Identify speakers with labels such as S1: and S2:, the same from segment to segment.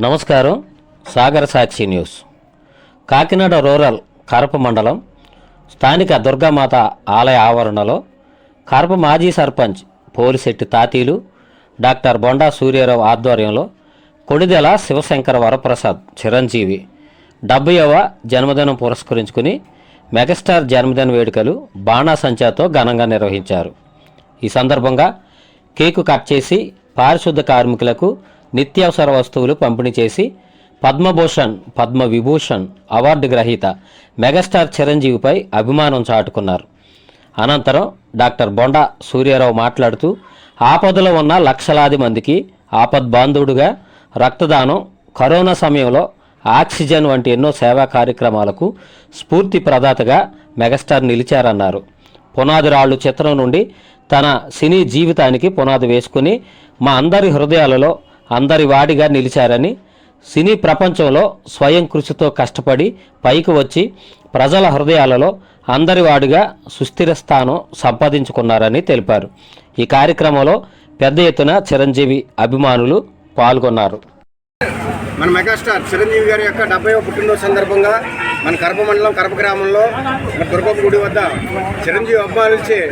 S1: నమస్కారం. సాగర సాక్షి news. Kakinada rural Karapa మండలం స్థానిక దుర్గామాత ఆలయ ఆవరణలో కరప మాజీ సర్పంచ్ పోలిశెట్టి తాతీలు డాక్టర్ బొండా సూర్యారావు ఆధ్వర్యంలో కొడిదెల శివశంకర వరప్రసాద్ చిరంజీవి 70వ జన్మదినం పురస్కరించుకుని మెగాస్టార్ జన్మదిన వేడుకలు బాణాసంచాతో ఘనంగా నిర్వహించారు. ఈ సందర్భంగా కేకు కట్ చేసి పారిశుద్ధ కార్మికులకు నిత్యావసర వస్తువులు పంపిణీ చేసి పద్మభూషణ్ పద్మవిభూషణ్ అవార్డు గ్రహీత మెగాస్టార్ చిరంజీవిపై అభిమానం చాటుకున్నారు. అనంతరం డాక్టర్ బొండా సూర్యారావు మాట్లాడుతూ ఆపదలో ఉన్న లక్షలాది మందికి ఆపద్బాంధవుడుగా రక్తదానం, కరోనా సమయంలో ఆక్సిజన్ వంటి ఎన్నో సేవా కార్యక్రమాలకు స్ఫూర్తి ప్రదాతగా మెగాస్టార్ నిలిచారన్నారు. పునాది రాళ్ళు చిత్రం నుండి తన సినీ జీవితానికి పునాది వేసుకుని మా అందరి హృదయాలలో అందరి వాడిగా నిలిచారని, సినీ ప్రపంచంలో స్వయం కృషితో కష్టపడి పైకి వచ్చి ప్రజల హృదయాలలో అందరి వాడిగా సుస్థిర స్థానం సంపాదించుకున్నారని తెలిపారు. ఈ కార్యక్రమంలో పెద్ద ఎత్తున చిరంజీవి అభిమానులు పాల్గొన్నారు.
S2: మన మెగాస్టార్ చిరంజీవి గారి యొక్క 70వ పుట్టినరోజు సందర్భంగా మన కరప మండలం కరప గ్రామంలో మన దుర్గమ్మ గుడి వద్ద చిరంజీవి అభిమానులచే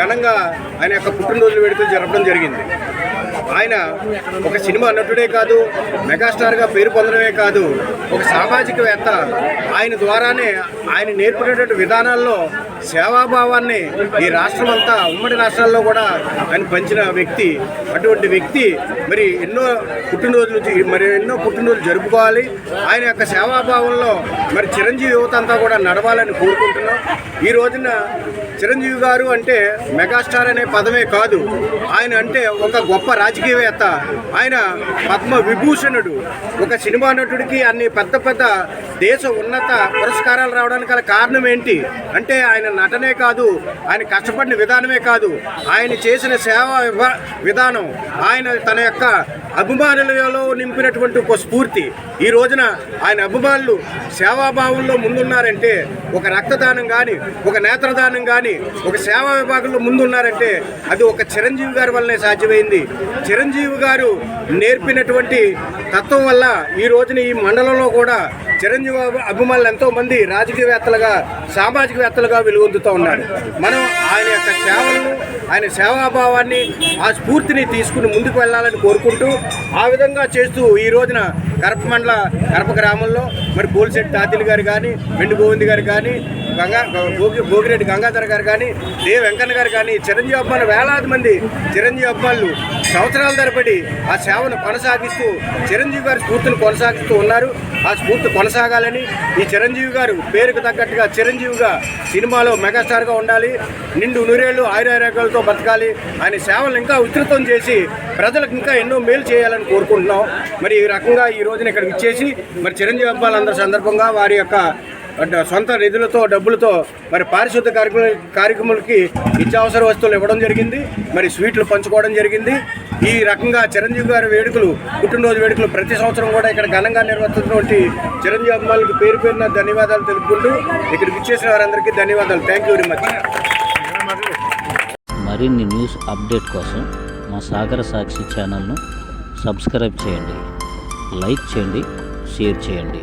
S2: ఘనంగా ఆయన యొక్క పుట్టినరోజు వేడుకలు జరపడం జరిగింది. ఆయన ఒక సినిమా నటుడే కాదు, మెగాస్టార్గా పేరు పొందడమే కాదు, ఒక సామాజికవేత్త. ఆయన ద్వారానే ఆయన నేర్పినటువంటి విధానాల్లో సేవాభావాన్ని ఈ రాష్ట్రం అంతా, ఉమ్మడి రాష్ట్రాల్లో కూడా ఆయన పంచిన వ్యక్తి. అటువంటి వ్యక్తి మరి ఎన్నో పుట్టినరోజులు జరుపుకోవాలి. ఆయన యొక్క సేవాభావంలో మరి చిరంజీవి యువత అంతా కూడా నడవాలని కోరుకుంటున్నాం. ఈ రోజున చిరంజీవి గారు అంటే మెగాస్టార్ అనే పదమే కాదు, ఆయన అంటే ఒక గొప్ప రాజకీయవేత్త. ఆయన పద్మ విభూషణుడు. ఒక సినిమా నటుడికి అన్ని పెద్ద పెద్ద దేశ ఉన్నత పురస్కారాలు రావడానికి గల కారణం ఏంటి అంటే ఆయన నటనే కాదు, ఆయన కష్టపడిన విధానమే కాదు, ఆయన చేసిన సేవా విధానం, ఆయన తన యొక్క అభిమానులలో నింపినటువంటి ఒక స్ఫూర్తి. ఈ రోజున ఆయన అభిమానులు సేవాభావంలో ముందున్నారంటే, ఒక రక్తదానం కానీ, ఒక నేత్రదానం కానీ, ఒక సేవా విభాగంలో ముందున్నారంటే అది ఒక చిరంజీవి గారి వల్లనే సాధ్యమైంది. చిరంజీవి గారు నేర్పినటువంటి తత్వం వల్ల ఈ రోజున ఈ మండలంలో కూడా చిరంజీవి అభిమానులు ఎంతోమంది రాజకీయవేత్తలుగా, సామాజికవేత్తలుగా వెలుగొందుతూ ఉన్నారు. మనం ఆయన యొక్క సేవలను, ఆయన సేవాభావాన్ని, ఆ స్ఫూర్తిని తీసుకుని ముందుకు వెళ్ళాలని కోరుకుంటూ, ఆ విధంగా చేస్తూ ఈ రోజున కరప గ్రామంలో మరి పోలిశెట్టి తాతీలు గారు కానీ, వెండి గోవింద్ గారు కానీ, భోగిరెడ్డి గంగాధర్ గారు కానీ, దే వెంకన్న గారు కానీ, చిరంజీవి అభిమానులు వేలాది మంది చిరంజీవి అభిమానులు సంవత్సరాల తరబడి ఆ సేవను కొనసాగిస్తూ చిరంజీవి గారి స్ఫూర్తిని కొనసాగిస్తూ ఉన్నారు. ఆ స్ఫూర్తి కొనసాగాలని, ఈ చిరంజీవి గారు పేరుకు తగ్గట్టుగా చిరంజీవిగా సినిమాలో మెగాస్టార్గా ఉండాలి, నిండు నూరేళ్లు ఆయురారోగ్యాలతో బతకాలి, ఆయన సేవలను ఇంకా విస్తృతం చేసి ప్రజలకు ఇంకా ఎన్నో మేలు చేయాలని కోరుకుంటున్నాం. మరి ఈ రకంగా ఈ రోజున ఇక్కడికి ఇచ్చేసి మరి చిరంజీవి అభిమానులందరి సందర్భంగా వారి యొక్క సొంత నిధులతో, డబ్బులతో మరి పారిశుద్ధ కార్యక్రమాలకి నిత్యావసర వస్తువులు ఇవ్వడం జరిగింది. మరి స్వీట్లు పంచుకోవడం జరిగింది. ఈ రకంగా చిరంజీవి గారి వేడుకలు, పుట్టినరోజు వేడుకలు ప్రతి సంవత్సరం కూడా ఇక్కడ ఘనంగా నిర్వర్తించినటువంటి చిరంజీవి అభిమానులకు పేరు పేరున ధన్యవాదాలు తెలుపుకుంటూ ఇక్కడికి ఇచ్చేసిన వారందరికీ ధన్యవాదాలు. Thank you very much.
S1: మరిన్ని న్యూస్ అప్డేట్ కోసం మా సాగర సాక్షి ఛానల్ను సబ్స్క్రైబ్ చేయండి, లైక్ చేయండి, షేర్ చేయండి.